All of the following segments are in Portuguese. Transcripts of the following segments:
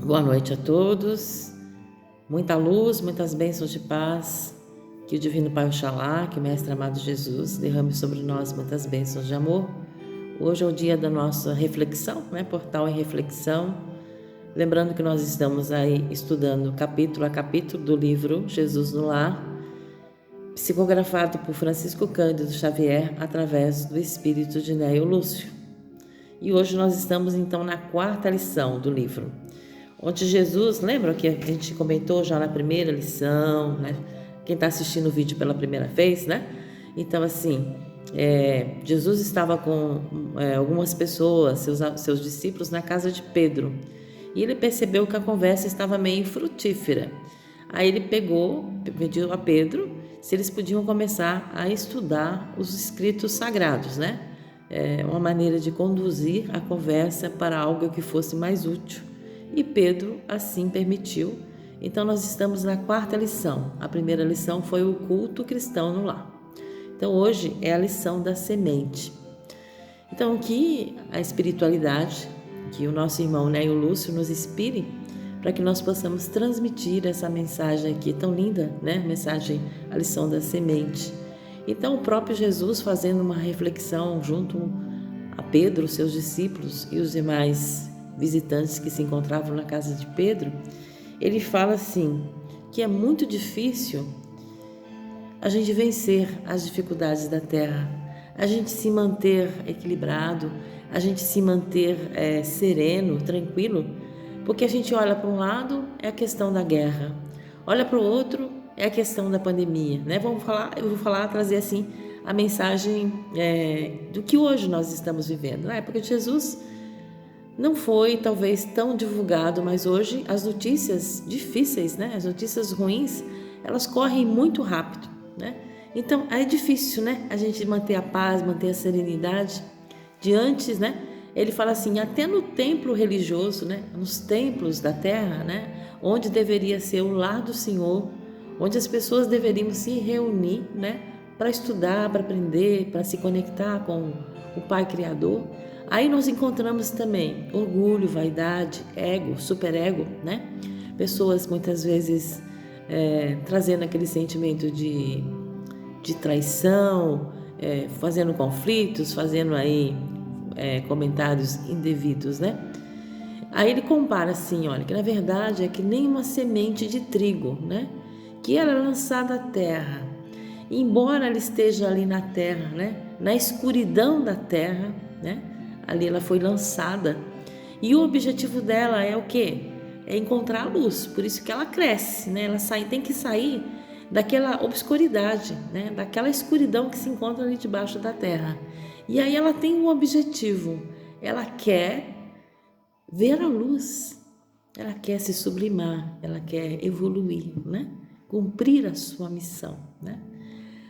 Boa noite a todos, muita luz, muitas bênçãos de paz, que o Divino Pai Oxalá, que o Mestre amado Jesus derrame sobre nós muitas bênçãos de amor. Hoje é o dia da nossa reflexão, Portal em Reflexão, lembrando que nós estamos aí estudando capítulo a capítulo do livro Jesus no Lar, psicografado por Francisco Cândido Xavier através do espírito de Neo Lúcio. E hoje nós estamos então na quarta lição do livro, onde Jesus, lembra que a gente comentou já na primeira lição, Quem está assistindo o vídeo pela primeira vez, Então assim, Jesus estava com algumas pessoas, seus discípulos, na casa de Pedro, e ele percebeu que a conversa estava meio frutífera. Aí ele pediu a Pedro se eles podiam começar a estudar os escritos sagrados, uma maneira de conduzir a conversa para algo que fosse mais útil. E Pedro assim permitiu. Então nós estamos na quarta lição. A primeira lição foi o culto cristão no lar. Então hoje é a lição da semente. Então que a espiritualidade, que o nosso irmão Neo Lúcio nos inspire para que nós possamos transmitir essa mensagem aqui tão linda, Mensagem, a lição da semente. Então o próprio Jesus, fazendo uma reflexão junto a Pedro, seus discípulos e os demais visitantes que se encontravam na casa de Pedro, ele fala assim, que é muito difícil a gente vencer as dificuldades da terra, a gente se manter equilibrado, a gente se manter sereno, tranquilo, porque a gente olha para um lado, é a questão da guerra, olha para o outro, é a questão da pandemia, Eu vou trazer assim a mensagem do que hoje nós estamos vivendo. Na época de Jesus não foi talvez tão divulgado, mas hoje as notícias difíceis, As notícias ruins, elas correm muito rápido, Então é difícil, a gente manter a paz, manter a serenidade diante, Ele fala assim, até no templo religioso, Nos templos da terra, Onde deveria ser o lar do Senhor, onde as pessoas deveriam se reunir, Para estudar, para aprender, para se conectar com o Pai Criador. Aí nós encontramos também orgulho, vaidade, ego, superego, Pessoas muitas vezes trazendo aquele sentimento de traição, fazendo conflitos, fazendo aí comentários indevidos, Aí ele compara assim, olha, que na verdade é que nem uma semente de trigo, que ela é lançada à terra, e embora ela esteja ali na terra, na escuridão da terra, ali ela foi lançada, e o objetivo dela é o quê? É encontrar a luz, por isso que ela cresce, ela tem que sair daquela obscuridade, daquela escuridão que se encontra ali debaixo da terra. E aí ela tem um objetivo, ela quer ver a luz, ela quer se sublimar, ela quer evoluir, cumprir a sua missão,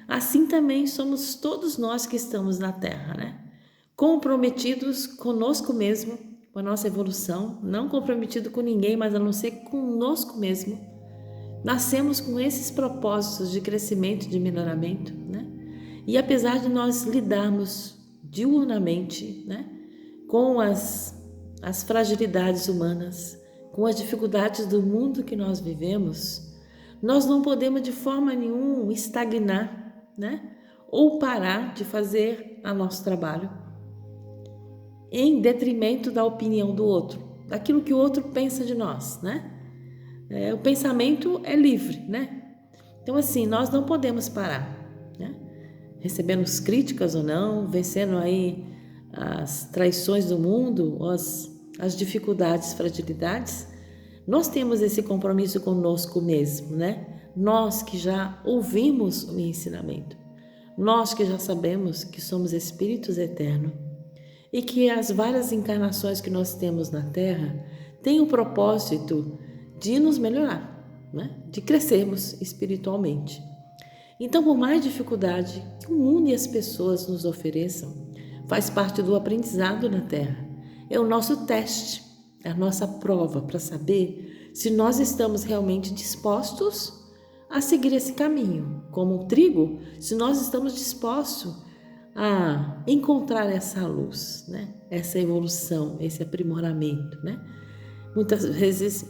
Assim também somos todos nós que estamos na terra, comprometidos conosco mesmo, com a nossa evolução, não comprometido com ninguém, mas a não ser conosco mesmo. Nascemos com esses propósitos de crescimento, de melhoramento, E apesar de nós lidarmos diurnamente, com as fragilidades humanas, com as dificuldades do mundo que nós vivemos, nós não podemos de forma nenhuma estagnar, ou parar de fazer o nosso trabalho em detrimento da opinião do outro, daquilo que o outro pensa de nós, O pensamento é livre, Então assim, nós não podemos parar, recebendo críticas ou não, vencendo aí as traições do mundo, as dificuldades, fragilidades, nós temos esse compromisso conosco mesmo, Nós que já ouvimos o ensinamento, nós que já sabemos que somos espíritos eternos e que as várias encarnações que nós temos na Terra têm o propósito de nos melhorar, de crescermos espiritualmente. Então, por mais dificuldade que o mundo e as pessoas nos ofereçam, faz parte do aprendizado na Terra. É o nosso teste, é a nossa prova para saber se nós estamos realmente dispostos a seguir esse caminho. Como o trigo, se nós estamos dispostos a encontrar essa luz, essa evolução, esse aprimoramento, Muitas vezes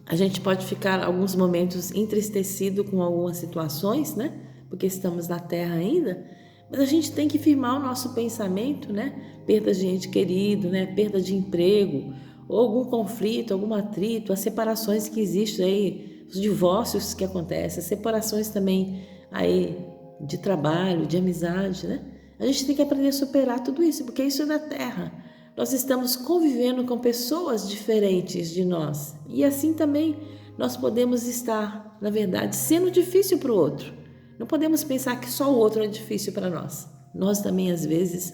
a gente pode ficar alguns momentos entristecido com algumas situações, né? Porque estamos na Terra ainda, mas a gente tem que firmar o nosso pensamento, né? Perda de ente querido, né? Perda de emprego, ou algum conflito, algum atrito, as separações que existem aí, os divórcios que acontecem, as separações também aí de trabalho, de amizade, né? A gente tem que aprender a superar tudo isso, porque isso é da Terra. Nós estamos convivendo com pessoas diferentes de nós. E assim também nós podemos estar, na verdade, sendo difícil para o outro. Não podemos pensar que só o outro é difícil para nós. Nós também, às vezes,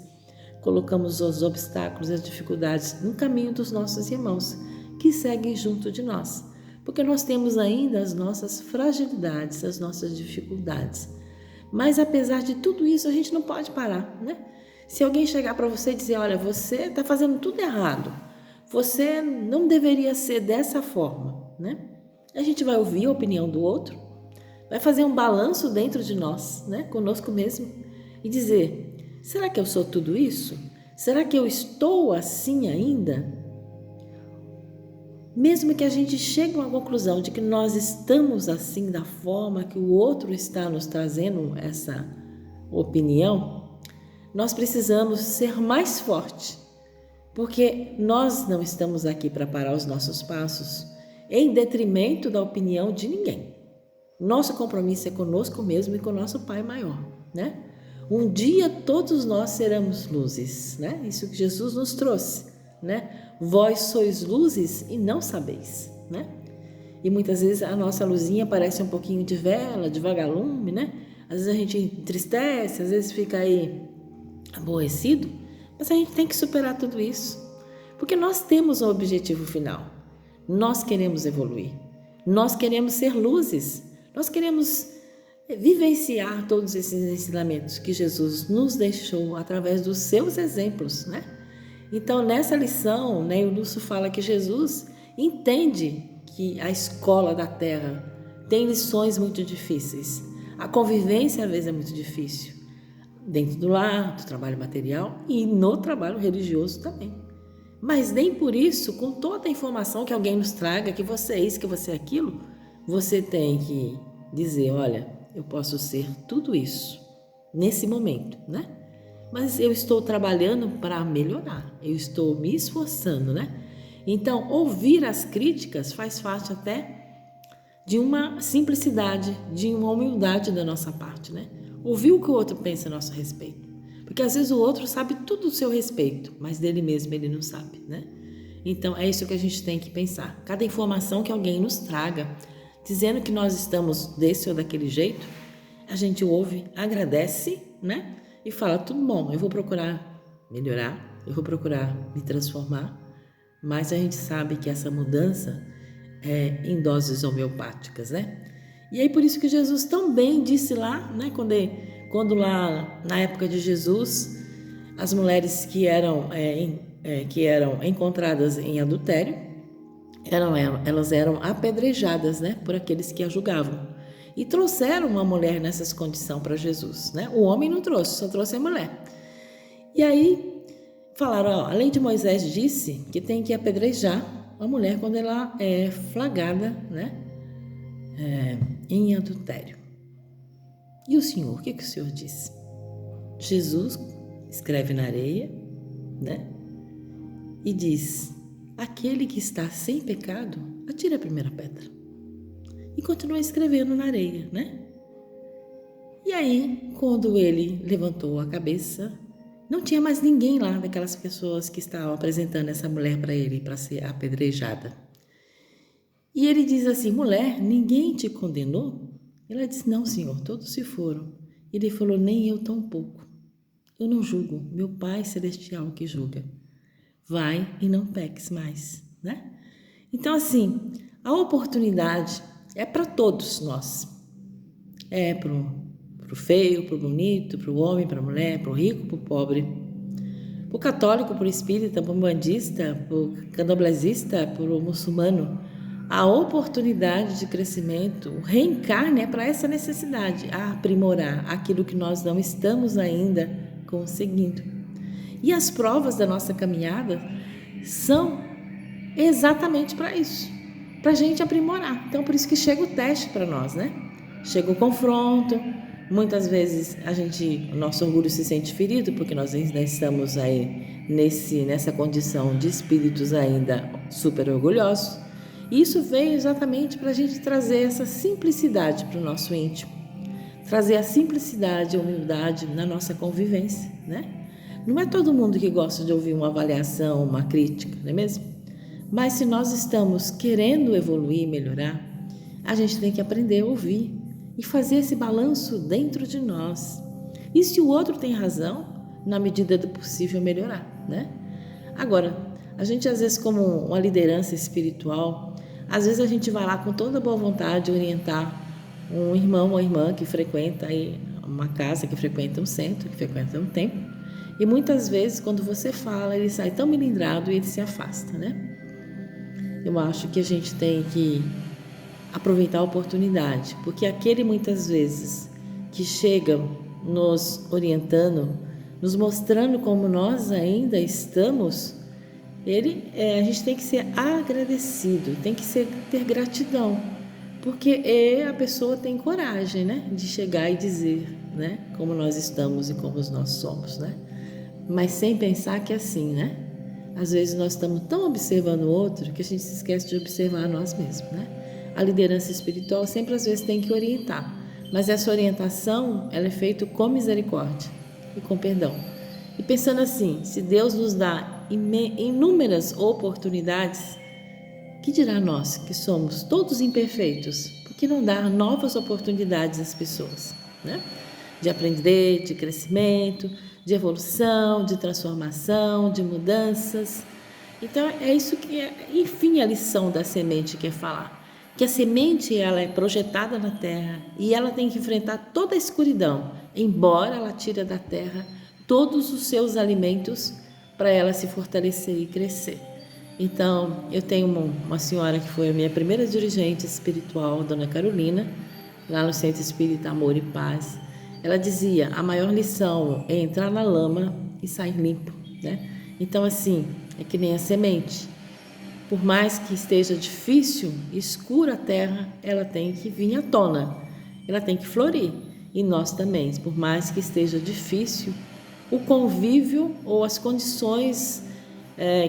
colocamos os obstáculos e as dificuldades no caminho dos nossos irmãos, que seguem junto de nós. Porque nós temos ainda as nossas fragilidades, as nossas dificuldades. Mas, apesar de tudo isso, a gente não pode parar, né? Se alguém chegar para você e dizer, olha, você está fazendo tudo errado, você não deveria ser dessa forma, né? A gente vai ouvir a opinião do outro, vai fazer um balanço dentro de nós, né? Conosco mesmo, e dizer, será que eu sou tudo isso? Será que eu estou assim ainda? Mesmo que a gente chegue a uma conclusão de que nós estamos assim da forma que o outro está nos trazendo essa opinião, nós precisamos ser mais fortes, porque nós não estamos aqui para parar os nossos passos em detrimento da opinião de ninguém. Nosso compromisso é conosco mesmo e com o nosso Pai maior, né? Um dia todos nós seremos luzes, né? Isso que Jesus nos trouxe, né? Vós sois luzes e não sabeis, né? E muitas vezes a nossa luzinha parece um pouquinho de vela, de vagalume, né? Às vezes a gente entristece, às vezes fica aí aborrecido, mas a gente tem que superar tudo isso, porque nós temos um objetivo final, nós queremos evoluir, nós queremos ser luzes, nós queremos vivenciar todos esses ensinamentos que Jesus nos deixou através dos seus exemplos, né? Então nessa lição, né, o Lúcio fala que Jesus entende que a escola da Terra tem lições muito difíceis, a convivência às vezes é muito difícil, dentro do lar, do trabalho material e no trabalho religioso também. Mas nem por isso, com toda a informação que alguém nos traga, que você é isso, que você é aquilo, você tem que dizer, olha, eu posso ser tudo isso nesse momento, né? Mas eu estou trabalhando para melhorar, eu estou me esforçando, né? Então, ouvir as críticas faz parte até de uma simplicidade, de uma humildade da nossa parte, né? Ouvir o que o outro pensa a nosso respeito. Porque às vezes o outro sabe tudo do seu respeito, mas dele mesmo ele não sabe, né? Então é isso que a gente tem que pensar. Cada informação que alguém nos traga, dizendo que nós estamos desse ou daquele jeito, a gente ouve, agradece, né? E fala, tudo bom, eu vou procurar melhorar, eu vou procurar me transformar, mas a gente sabe que essa mudança é em doses homeopáticas, né? E aí por isso que Jesus também disse lá, né, quando lá na época de Jesus, as mulheres que eram encontradas em adultério, elas eram apedrejadas, né, por aqueles que a julgavam. E trouxeram uma mulher nessas condições para Jesus, né? O homem não trouxe, só trouxe a mulher. E aí falaram, ó, além de Moisés disse que tem que apedrejar a mulher quando ela é flagrada, né? Em adultério. E o Senhor, o que o Senhor disse? Jesus escreve na areia, né? E diz, aquele que está sem pecado, atire a primeira pedra. E continua escrevendo na areia, né? E aí, quando ele levantou a cabeça, não tinha mais ninguém lá daquelas pessoas que estavam apresentando essa mulher para ele, para ser apedrejada. E ele diz assim, mulher, ninguém te condenou? Ela disse, não, Senhor, todos se foram. Ele falou, nem eu tampouco. Eu não julgo, meu Pai Celestial que julga. Vai e não peques mais, né? Então, assim, a oportunidade é para todos nós. É para o feio, para o bonito, para o homem, para a mulher, para o rico, para o pobre. Para o católico, para o espírita, para o umbandista, para o candomblessista, para o muçulmano. A oportunidade de crescimento, o reencarne é para essa necessidade, a aprimorar aquilo que nós não estamos ainda conseguindo. E as provas da nossa caminhada são exatamente para isso, para a gente aprimorar. Então, por isso que chega o teste para nós, né? Chega o confronto. Muitas vezes o nosso orgulho se sente ferido, porque nós ainda estamos aí nessa condição de espíritos ainda super orgulhosos. E isso veio exatamente para a gente trazer essa simplicidade para o nosso íntimo, trazer a simplicidade e a humildade na nossa convivência, né? Não é todo mundo que gosta de ouvir uma avaliação, uma crítica, não é mesmo? Mas se nós estamos querendo evoluir e melhorar, a gente tem que aprender a ouvir e fazer esse balanço dentro de nós. E se o outro tem razão, na medida do possível melhorar, né? Agora, a gente às vezes como uma liderança espiritual, às vezes a gente vai lá com toda boa vontade orientar um irmão ou irmã que frequenta aí uma casa, que frequenta um centro, que frequenta um templo, e muitas vezes quando você fala, ele sai tão melindrado e ele se afasta, né? Eu acho que a gente tem que aproveitar a oportunidade, porque aquele muitas vezes que chega nos orientando, nos mostrando como nós ainda estamos, a gente tem que ser agradecido, tem que ter gratidão, porque a pessoa tem coragem, né, de chegar e dizer, né, como nós estamos e como nós somos, né? Mas sem pensar que é assim, né? Às vezes nós estamos tão observando o outro que a gente se esquece de observar nós mesmos, né? A liderança espiritual sempre às vezes tem que orientar, mas essa orientação ela é feita com misericórdia e com perdão. E pensando assim, se Deus nos dá inúmeras oportunidades, que dirá nós que somos todos imperfeitos? Por que não dar novas oportunidades às pessoas, né? De aprender, de crescimento, de evolução, de transformação, de mudanças. Então é isso que enfim, a lição da semente quer falar. Que a semente ela é projetada na terra e ela tem que enfrentar toda a escuridão, embora ela tire da terra todos os seus alimentos para ela se fortalecer e crescer. Então, eu tenho uma senhora que foi a minha primeira dirigente espiritual, Dona Carolina, lá no Centro Espírita Amor e Paz. Ela dizia, a maior lição é entrar na lama e sair limpo, né? Então, assim, é que nem a semente. Por mais que esteja difícil, escura a terra, ela tem que vir à tona, ela tem que florir. E nós também, por mais que esteja difícil, o convívio ou as condições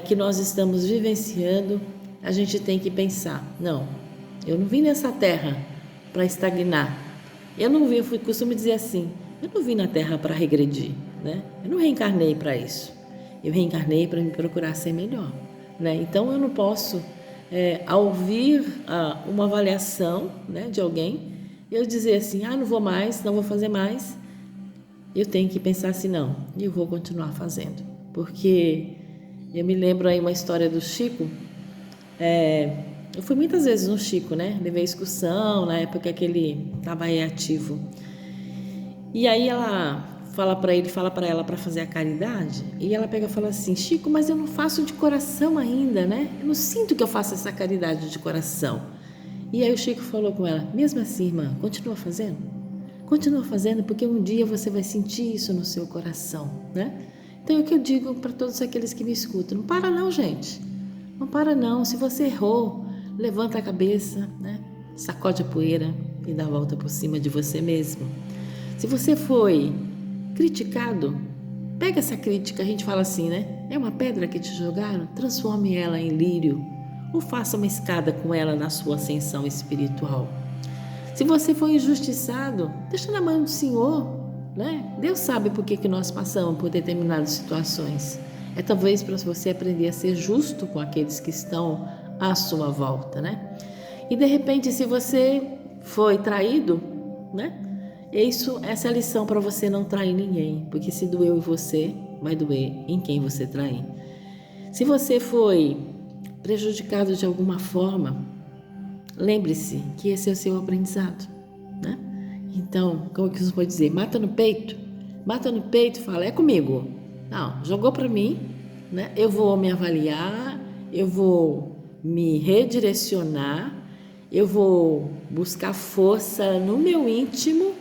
que nós estamos vivenciando, a gente tem que pensar, não, eu não vim nessa terra para estagnar, eu costumo dizer assim, eu não vim na terra para regredir, né? Eu não reencarnei para isso, eu reencarnei para me procurar ser melhor, né? Então eu não posso, ao ouvir uma avaliação, né, de alguém, eu dizer assim, não vou mais, não vou fazer mais. Eu tenho que pensar assim, não, eu vou continuar fazendo, porque eu me lembro aí uma história do Chico. Eu fui muitas vezes no Chico, né? Levei excursão na época que ele estava aí ativo. E aí ela fala para ela para fazer a caridade, e ela pega e fala assim, Chico, mas eu não faço de coração ainda, né? Eu não sinto que eu faço essa caridade de coração. E aí o Chico falou com ela, mesmo assim, irmã, continua fazendo? Continua fazendo, porque um dia você vai sentir isso no seu coração, né? Então é o que eu digo para todos aqueles que me escutam, não para não, gente. Não para não. Se você errou, levanta a cabeça, né? Sacode a poeira e dá a volta por cima de você mesmo. Se você foi criticado, pega essa crítica, a gente fala assim, né? É uma pedra que te jogaram? Transforme ela em lírio ou faça uma escada com ela na sua ascensão espiritual. Se você foi injustiçado, deixa na mão do Senhor, né? Deus sabe por que nós passamos por determinadas situações. É talvez para você aprender a ser justo com aqueles que estão à sua volta, né? E de repente, se você foi traído, né? Essa é a lição para você não trair ninguém, porque se doeu em você, vai doer em quem você trair. Se você foi prejudicado de alguma forma, lembre-se que esse é o seu aprendizado, né? Então, como que você pode dizer? Mata no peito e fala, é comigo. Não, jogou para mim, né? Eu vou me avaliar, eu vou me redirecionar, eu vou buscar força no meu íntimo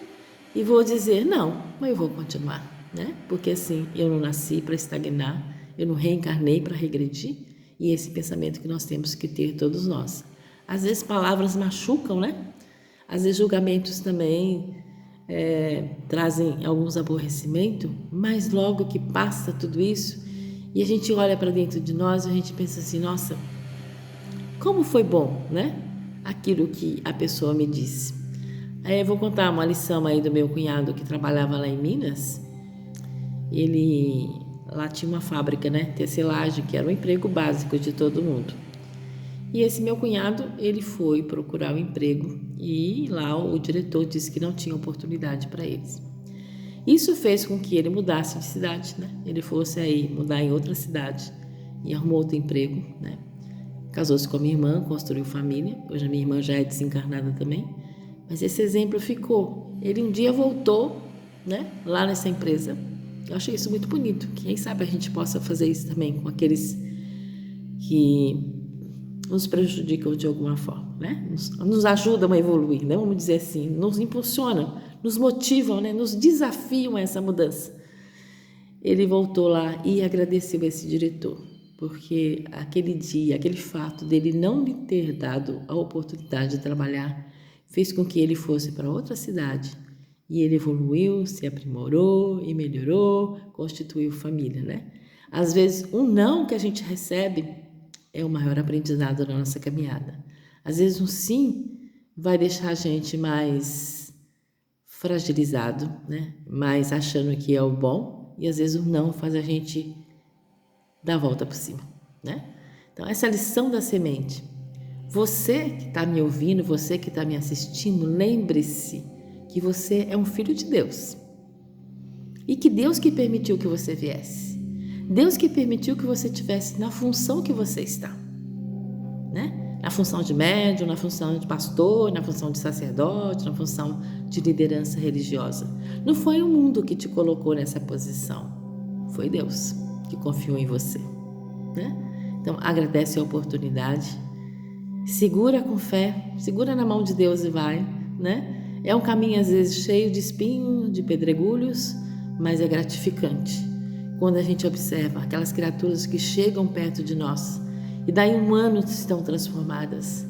e vou dizer, não, mas eu vou continuar, né? Porque assim, eu não nasci para estagnar, eu não reencarnei para regredir, E esse pensamento que nós temos que ter todos nós. Às vezes palavras machucam, né? Às vezes julgamentos também trazem alguns aborrecimentos, mas logo que passa tudo isso e a gente olha para dentro de nós, a gente pensa assim, nossa, como foi bom, né? Aquilo que a pessoa me disse. Aí eu vou contar uma lição aí do meu cunhado que trabalhava lá em Minas. Ele lá tinha uma fábrica, né? Tecelagem, que era o emprego básico de todo mundo. E esse meu cunhado, ele foi procurar um emprego e lá o diretor disse que não tinha oportunidade para eles. Isso fez com que ele mudasse de cidade, né? Ele fosse aí mudar em outra cidade e arrumou outro emprego, né? Casou-se com a minha irmã, construiu família. Hoje a minha irmã já é desencarnada também. Mas esse exemplo ficou. Ele um dia voltou, né? Lá nessa empresa. Eu achei isso muito bonito. Quem sabe a gente possa fazer isso também com aqueles que nos prejudicam de alguma forma, né? Nos ajudam a evoluir, né? Vamos dizer assim, nos impulsionam, nos motivam, né? Nos desafiam a essa mudança. Ele voltou lá e agradeceu esse diretor, porque aquele dia, aquele fato dele não lhe ter dado a oportunidade de trabalhar, fez com que ele fosse para outra cidade e ele evoluiu, se aprimorou e melhorou, constituiu família, né? Às vezes, um não que a gente recebe é o maior aprendizado da nossa caminhada. Às vezes um sim vai deixar a gente mais fragilizado, né? Mais achando que é o bom, e às vezes um não faz a gente dar a volta por cima, né? Então essa lição da semente. Você que está me ouvindo, você que está me assistindo, lembre-se que você é um filho de Deus. E que Deus que permitiu que você viesse. Deus que permitiu que você estivesse na função que você está, né? Na função de médium, na função de pastor, na função de sacerdote, na função de liderança religiosa. Não foi o mundo que te colocou nessa posição, foi Deus que confiou em você, né? Então agradece a oportunidade, segura com fé, segura na mão de Deus e vai, né? É um caminho às vezes cheio de espinhos, de pedregulhos, mas é gratificante. Quando a gente observa aquelas criaturas que chegam perto de nós e daí um ano estão transformadas,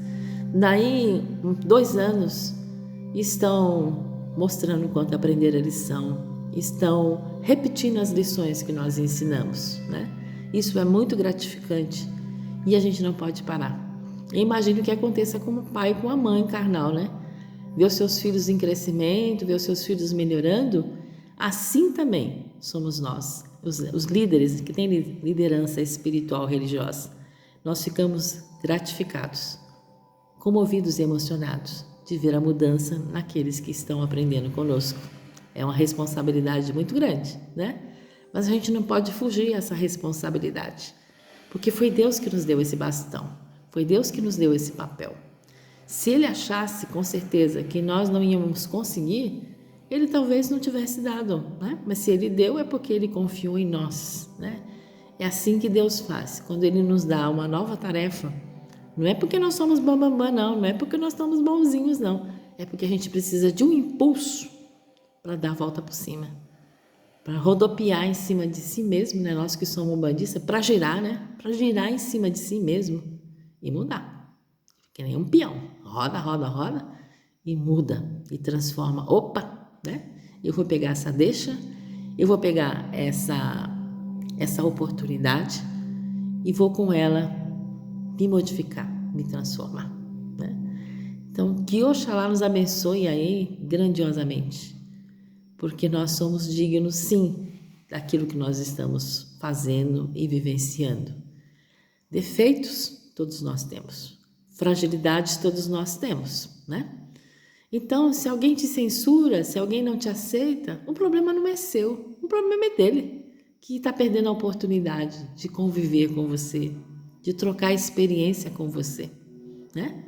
daí 2 anos estão mostrando quanto aprenderam a lição, estão repetindo as lições que nós ensinamos, né? Isso é muito gratificante e a gente não pode parar. Eu imagino que aconteça com o pai e com a mãe carnal, né? Ver os seus filhos em crescimento, ver os seus filhos melhorando, assim também somos nós. Os líderes que têm liderança espiritual religiosa, nós ficamos gratificados, comovidos e emocionados de ver a mudança naqueles que estão aprendendo conosco. É uma responsabilidade muito grande, né? Mas a gente não pode fugir dessa responsabilidade, porque foi Deus que nos deu esse bastão, foi Deus que nos deu esse papel. Se Ele achasse com certeza que nós não íamos conseguir, Ele talvez não tivesse dado, né? Mas se Ele deu é porque Ele confiou em nós, né? É assim que Deus faz. Quando Ele nos dá uma nova tarefa, não é porque nós somos bambambam, não é porque nós estamos bonzinhos, não. É porque a gente precisa de um impulso para dar a volta por cima, para rodopiar em cima de si mesmo, né? Nós que somos bandistas, para girar, né? Para girar em cima de si mesmo e mudar. Que nem um peão, roda, roda, roda e muda e transforma. Opa! Né? Eu vou pegar essa deixa, eu vou pegar essa oportunidade e vou com ela me modificar, me transformar, né? Então, que Oxalá nos abençoe aí grandiosamente, porque nós somos dignos, sim, daquilo que nós estamos fazendo e vivenciando. Defeitos, todos nós temos. Fragilidades, todos nós temos, né? Então, se alguém te censura, se alguém não te aceita, o problema não é seu, o problema é dele, que está perdendo a oportunidade de conviver com você, de trocar experiência com você, né?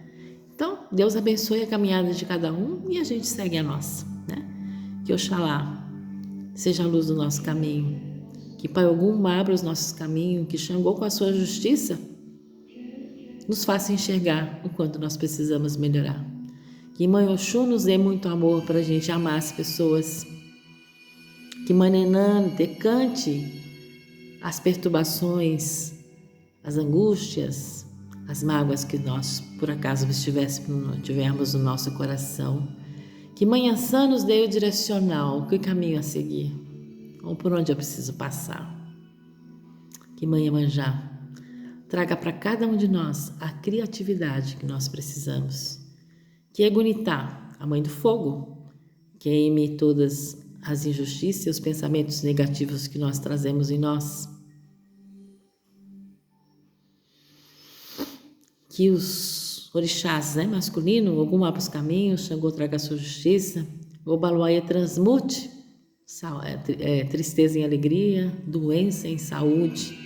Então, Deus abençoe a caminhada de cada um e a gente segue a nossa, né? Que Oxalá seja a luz do nosso caminho, que Pai Ogum abra os nossos caminhos, que Xangô com a sua justiça nos faça enxergar o quanto nós precisamos melhorar. Que Mãe Oxum nos dê muito amor para a gente amar as pessoas. Que Mãe Nenã decante as perturbações, as angústias, as mágoas que nós, por acaso, tivermos no nosso coração. Que Mãe Ansã nos dê o direcional, que caminho a seguir, ou por onde eu preciso passar. Que Mãe Iemanjá traga para cada um de nós a criatividade que nós precisamos. Que Egunitá, a Mãe do Fogo, queime todas as injustiças e os pensamentos negativos que nós trazemos em nós. Que os orixás, masculino, Ogum abra os caminhos, Xangô traga a sua justiça, Obaluaê transmute tristeza em alegria, doença em saúde,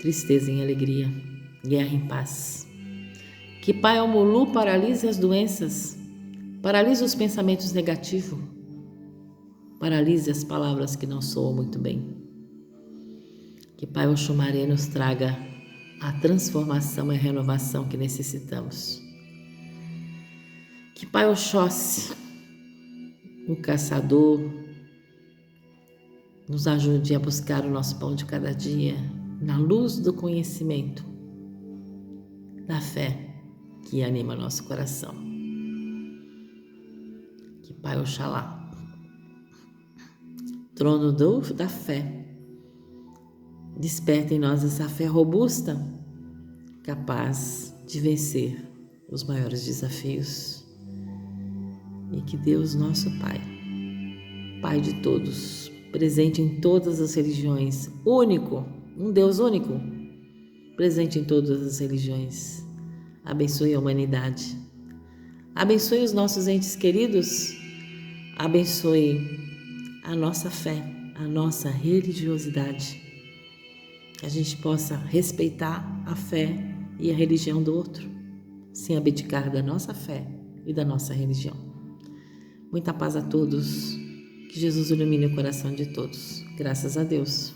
tristeza em alegria, guerra em paz. Que Pai Omulu paralise as doenças, paralise os pensamentos negativos, paralise as palavras que não soam muito bem. Que Pai Oxumaré nos traga a transformação e a renovação que necessitamos. Que Pai Oxóssi, o caçador, nos ajude a buscar o nosso pão de cada dia na luz do conhecimento, da fé que anima nosso coração. Que Pai Oxalá, trono da fé, desperta em nós essa fé robusta, capaz de vencer os maiores desafios. E que Deus, nosso Pai, Pai de todos, presente em todas as religiões, único, um Deus único, presente em todas as religiões, abençoe a humanidade, abençoe os nossos entes queridos, abençoe a nossa fé, a nossa religiosidade, que a gente possa respeitar a fé e a religião do outro, sem abdicar da nossa fé e da nossa religião. Muita paz a todos, que Jesus ilumine o coração de todos. Graças a Deus.